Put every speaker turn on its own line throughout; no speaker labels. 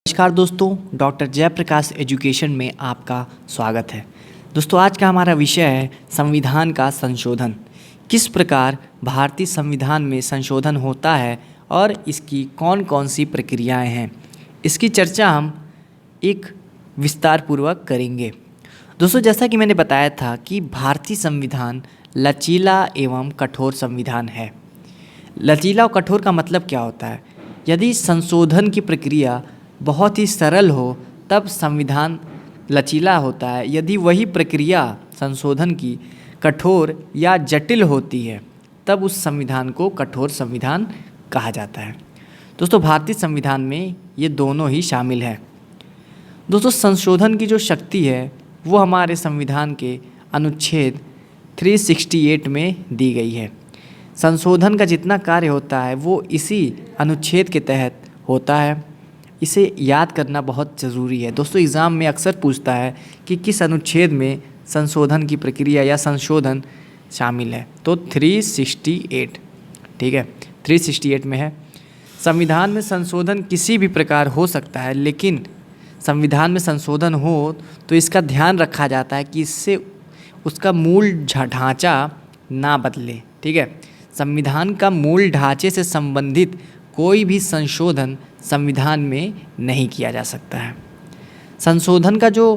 नमस्कार दोस्तों, doctor Jayaprakash education में आपका स्वागत है। दोस्तों, आज का हमारा विषय है संविधान का संशोधन। किस प्रकार भारतीय संविधान में संशोधन होता है और इसकी कौन कौन सी प्रक्रियाएं हैं, इसकी चर्चा हम एक विस्तार पूर्वक करेंगे। दोस्तों, जैसा कि मैंने बताया था कि भारतीय संविधान लचीला एवं कठोर संविधान है। लचीला और कठोर का मतलब क्या होता है? यदि संशोधन की प्रक्रिया बहुत ही सरल हो तब संविधान लचीला होता है। यदि वही प्रक्रिया संशोधन की कठोर या जटिल होती है तब उस संविधान को कठोर संविधान कहा जाता है। दोस्तों, भारतीय संविधान में ये दोनों ही शामिल है। दोस्तों, संशोधन की जो शक्ति है वो हमारे संविधान के अनुच्छेद 368 में दी गई है। संशोधन का जितना कार्य होता है वो इसी अनुच्छेद के तहत होता है। इसे याद करना बहुत ज़रूरी है। दोस्तों, एग्ज़ाम में अक्सर पूछता है कि किस अनुच्छेद में संशोधन की प्रक्रिया या संशोधन शामिल है, तो 368, ठीक है, 368 में है। संविधान में संशोधन किसी भी प्रकार हो सकता है, लेकिन संविधान में संशोधन हो तो इसका ध्यान रखा जाता है कि इससे उसका मूल ढांचा ना बदले, ठीक है। संविधान का मूल ढांचे से संबंधित कोई भी संशोधन संविधान में नहीं किया जा सकता है। संशोधन का जो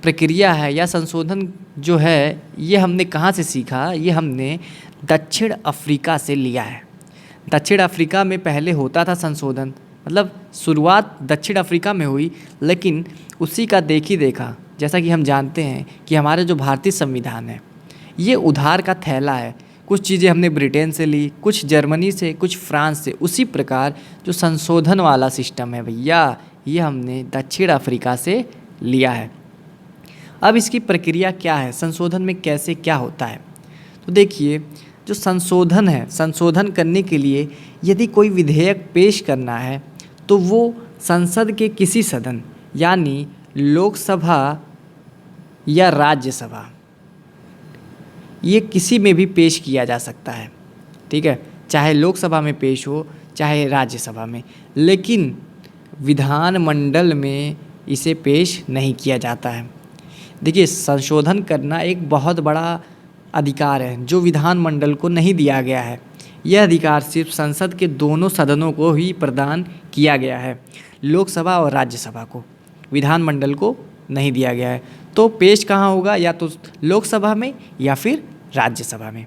प्रक्रिया है या संशोधन जो है ये हमने कहाँ से सीखा? ये हमने दक्षिण अफ्रीका से लिया है। दक्षिण अफ्रीका में पहले होता था संशोधन, मतलब शुरुआत दक्षिण अफ्रीका में हुई, लेकिन उसी का देखा जैसा कि हम जानते हैं कि हमारे जो भारतीय संविधान है ये उधार का थैला है। कुछ चीज़ें हमने ब्रिटेन से ली, कुछ जर्मनी से, कुछ फ्रांस से। उसी प्रकार जो संशोधन वाला सिस्टम है भैया, ये हमने दक्षिण अफ्रीका से लिया है। अब इसकी प्रक्रिया क्या है, संशोधन में कैसे क्या होता है? तो देखिए, जो संशोधन है, संशोधन करने के लिए यदि कोई विधेयक पेश करना है तो वो संसद के किसी सदन यानी लोकसभा या राज्यसभा, ये किसी में भी पेश किया जा सकता है, ठीक है, चाहे लोकसभा में पेश हो चाहे राज्यसभा में, लेकिन विधानमंडल में इसे पेश नहीं किया जाता है। देखिए, संशोधन करना एक बहुत बड़ा अधिकार है जो विधानमंडल को नहीं दिया गया है। यह अधिकार सिर्फ संसद के दोनों सदनों को ही प्रदान किया गया है, लोकसभा और राज्यसभा को, विधानमंडल को नहीं दिया गया है। तो पेश कहाँ होगा? या तो लोकसभा में या फिर राज्यसभा में।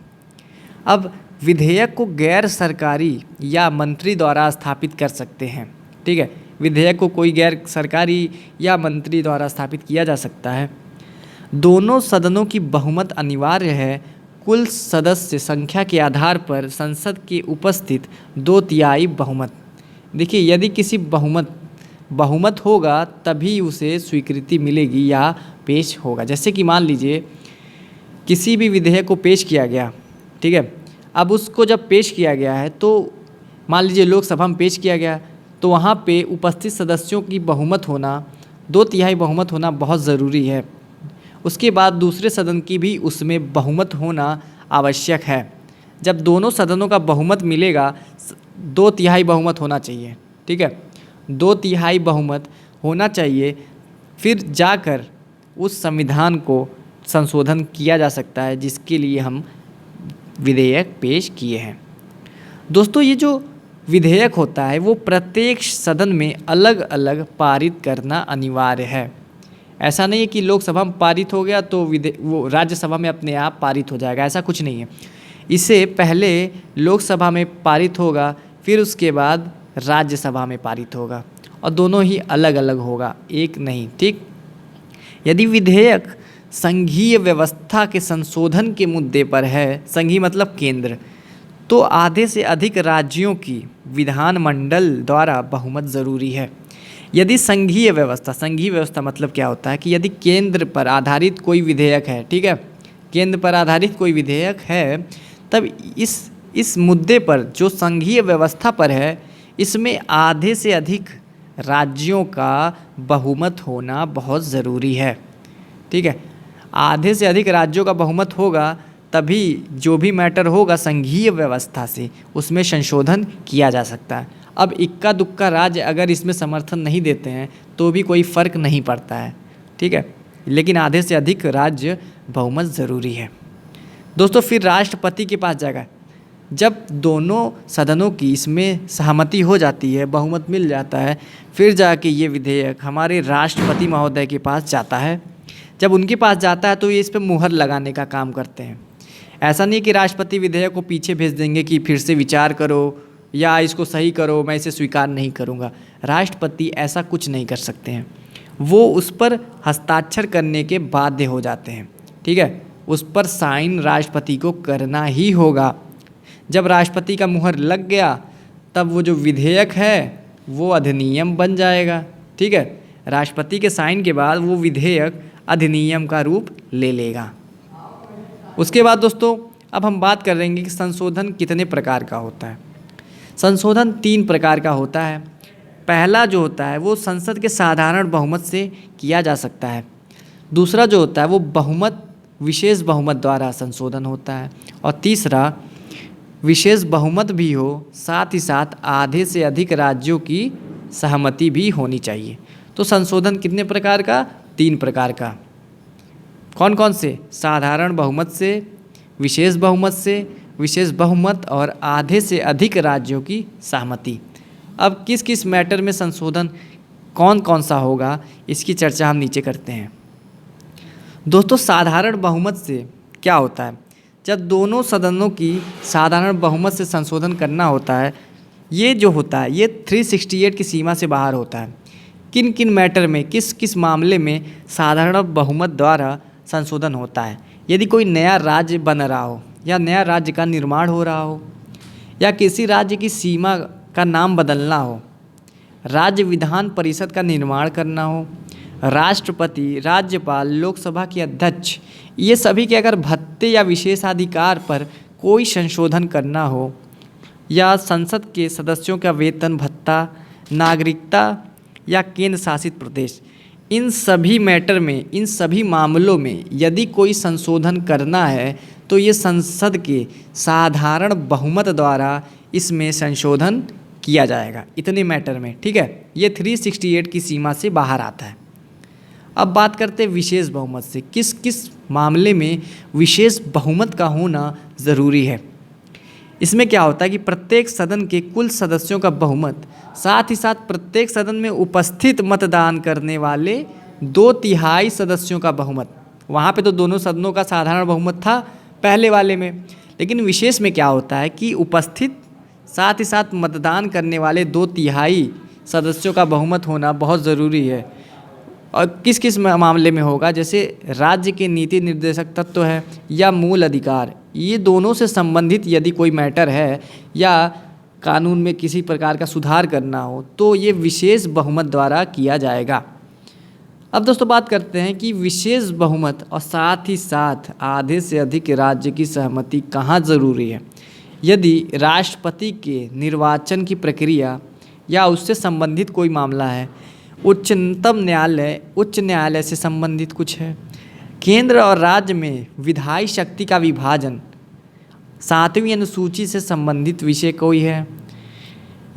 अब विधेयक को गैर सरकारी या मंत्री द्वारा स्थापित कर सकते हैं, ठीक है, विधेयक को कोई गैर सरकारी या मंत्री द्वारा स्थापित किया जा सकता है। दोनों सदनों की बहुमत अनिवार्य है। कुल सदस्य संख्या के आधार पर संसद के उपस्थित 2/3 बहुमत। देखिए, यदि किसी बहुमत होगा तभी उसे स्वीकृति मिलेगी या पेश होगा। जैसे कि मान लीजिए किसी भी विधेयक को पेश किया गया, ठीक है, अब उसको जब पेश किया गया है तो मान लीजिए लोकसभा में पेश किया गया तो वहाँ पे उपस्थित सदस्यों की बहुमत होना, 2/3 बहुमत होना बहुत ज़रूरी है। उसके बाद दूसरे सदन की भी उसमें बहुमत होना आवश्यक है। जब दोनों सदनों का बहुमत मिलेगा, 2/3 बहुमत होना चाहिए, ठीक है, 2/3 बहुमत होना चाहिए, फिर जाकर उस संविधान को संशोधन किया जा सकता है जिसके लिए हम विधेयक पेश किए हैं। दोस्तों, ये जो विधेयक होता है वो प्रत्येक सदन में अलग अलग पारित करना अनिवार्य है। ऐसा नहीं है कि लोकसभा में पारित हो गया तो वो राज्यसभा में अपने आप पारित हो जाएगा, ऐसा कुछ नहीं है। इसे पहले लोकसभा में पारित होगा, फिर उसके बाद राज्यसभा में पारित होगा, और दोनों ही अलग अलग होगा, एक नहीं, ठीक। यदि विधेयक संघीय व्यवस्था के संशोधन के मुद्दे पर है, संघीय मतलब केंद्र, तो आधे से अधिक राज्यों की विधानमंडल द्वारा बहुमत ज़रूरी है। यदि संघीय व्यवस्था मतलब क्या होता है कि यदि केंद्र पर आधारित कोई विधेयक है, ठीक है, केंद्र पर आधारित कोई विधेयक है, तब इस मुद्दे पर जो संघीय व्यवस्था पर है, इसमें आधे से अधिक राज्यों का बहुमत होना बहुत ज़रूरी है, ठीक है। आधे से अधिक राज्यों का बहुमत होगा तभी जो भी मैटर होगा संघीय व्यवस्था से उसमें संशोधन किया जा सकता है। अब इक्का दुक्का राज्य अगर इसमें समर्थन नहीं देते हैं तो भी कोई फ़र्क नहीं पड़ता है, ठीक है, लेकिन आधे से अधिक राज्य बहुमत ज़रूरी है। दोस्तों फिर राष्ट्रपति के पास जाएगा। जब दोनों सदनों की इसमें सहमति हो जाती है, बहुमत मिल जाता है, फिर जाके ये विधेयक हमारे राष्ट्रपति महोदय के पास जाता है। जब उनके पास जाता है तो ये इस पर मुहर लगाने का काम करते हैं। ऐसा नहीं कि राष्ट्रपति विधेयक को पीछे भेज देंगे कि फिर से विचार करो या इसको सही करो, मैं इसे स्वीकार नहीं करूँगा। राष्ट्रपति ऐसा कुछ नहीं कर सकते हैं, वो उस पर हस्ताक्षर करने के बाध्य हो जाते हैं, ठीक है। उस पर साइन राष्ट्रपति को करना ही होगा। जब राष्ट्रपति का मुहर लग गया तब वो जो विधेयक है वो अधिनियम बन जाएगा, ठीक है। राष्ट्रपति के साइन के बाद वो विधेयक अधिनियम का रूप ले लेगा। उसके बाद दोस्तों अब हम बात करेंगे कि संशोधन कितने प्रकार का होता है। संशोधन 3 प्रकार का होता है। पहला जो होता है वो संसद के साधारण बहुमत से किया जा सकता है। दूसरा जो होता है वो बहुमत विशेष बहुमत द्वारा संशोधन होता है। और तीसरा विशेष बहुमत भी हो, साथ ही साथ आधे से अधिक राज्यों की सहमति भी होनी चाहिए। तो संशोधन कितने प्रकार का? 3 प्रकार का। कौन कौन से? साधारण बहुमत से, विशेष बहुमत से, विशेष बहुमत और आधे से अधिक राज्यों की सहमति। अब किस किस मैटर में संशोधन कौन कौन सा होगा इसकी चर्चा हम नीचे करते हैं। दोस्तों साधारण बहुमत से क्या होता है? जब दोनों सदनों की साधारण बहुमत से संशोधन करना होता है, ये जो होता है ये 368 की सीमा से बाहर होता है। किन किन मैटर में, किस किस मामले में साधारण बहुमत द्वारा संशोधन होता है? यदि कोई नया राज्य बन रहा हो या नया राज्य का निर्माण हो रहा हो या किसी राज्य की सीमा का नाम बदलना हो, राज्य विधान परिषद का निर्माण करना हो, राष्ट्रपति, राज्यपाल, लोकसभा के अध्यक्ष, ये सभी के अगर भत्ते या विशेषाधिकार पर कोई संशोधन करना हो, या संसद के सदस्यों का वेतन भत्ता, नागरिकता या केंद्र शासित प्रदेश, इन सभी मैटर में, इन सभी मामलों में यदि कोई संशोधन करना है तो ये संसद के साधारण बहुमत द्वारा इसमें संशोधन किया जाएगा, इतने मैटर में, ठीक है। ये 368 की सीमा से बाहर आता है। अब बात करते हैं विशेष बहुमत से। किस किस मामले में विशेष बहुमत का होना ज़रूरी है? इसमें क्या होता है कि प्रत्येक सदन के कुल सदस्यों का बहुमत, साथ ही साथ प्रत्येक सदन में उपस्थित मतदान करने वाले 2/3 सदस्यों का बहुमत। वहाँ पे तो दोनों सदनों का साधारण बहुमत था पहले वाले में, लेकिन विशेष में क्या होता है कि उपस्थित साथ ही साथ मतदान करने वाले 2/3 सदस्यों का बहुमत होना बहुत ज़रूरी है। और किस किस मामले में होगा? जैसे राज्य के नीति निर्देशक तत्व है या मूल अधिकार, ये दोनों से संबंधित यदि कोई मैटर है या कानून में किसी प्रकार का सुधार करना हो तो ये विशेष बहुमत द्वारा किया जाएगा। अब दोस्तों बात करते हैं कि विशेष बहुमत और साथ ही साथ आधे से अधिक राज्य की सहमति कहाँ ज़रूरी है? यदि राष्ट्रपति के निर्वाचन की प्रक्रिया या उससे संबंधित कोई मामला है, उच्चतम न्यायालय, उच्च न्यायालय से संबंधित कुछ है, केंद्र और राज्य में विधायी शक्ति का विभाजन, 7वीं अनुसूची से संबंधित विषय कोई है,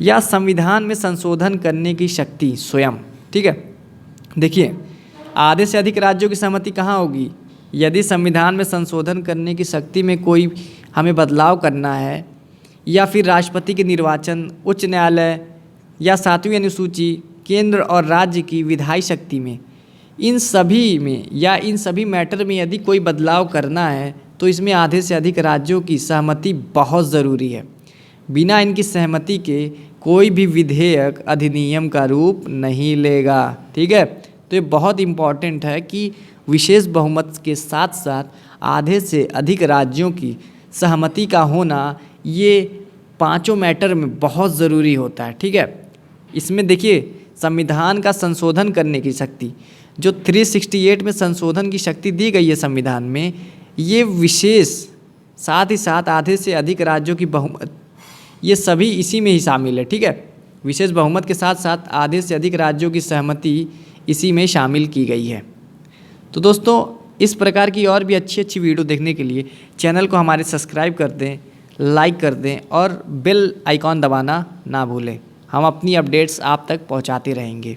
या संविधान में संशोधन करने की शक्ति स्वयं, ठीक है। देखिए आधे से अधिक राज्यों की सहमति कहाँ होगी? यदि संविधान में संशोधन करने की शक्ति में कोई हमें बदलाव करना है, या फिर राष्ट्रपति के निर्वाचन, उच्च न्यायालय या 7वीं अनुसूची, केंद्र और राज्य की विधायी शक्ति में, इन सभी में या इन सभी मैटर में यदि कोई बदलाव करना है तो इसमें आधे से अधिक राज्यों की सहमति बहुत ज़रूरी है। बिना इनकी सहमति के कोई भी विधेयक अधिनियम का रूप नहीं लेगा, ठीक है। तो ये बहुत इम्पॉर्टेंट है कि विशेष बहुमत के साथ साथ आधे से अधिक राज्यों की सहमति का होना ये पांचों मैटर में बहुत ज़रूरी होता है, ठीक है। इसमें देखिए संविधान का संशोधन करने की शक्ति, जो 368 में संशोधन की शक्ति दी गई है संविधान में, ये विशेष साथ ही साथ आधे से अधिक राज्यों की बहुमत, ये सभी इसी में ही शामिल है, ठीक है। विशेष बहुमत के साथ साथ आधे से अधिक राज्यों की सहमति इसी में शामिल की गई है। तो दोस्तों इस प्रकार की और भी अच्छी अच्छी वीडियो देखने के लिए चैनल को हमारे सब्सक्राइब कर दें, लाइक कर दें और बेल आइकॉन दबाना ना भूलें। हम अपनी अपडेट्स आप तक पहुंचाते रहेंगे।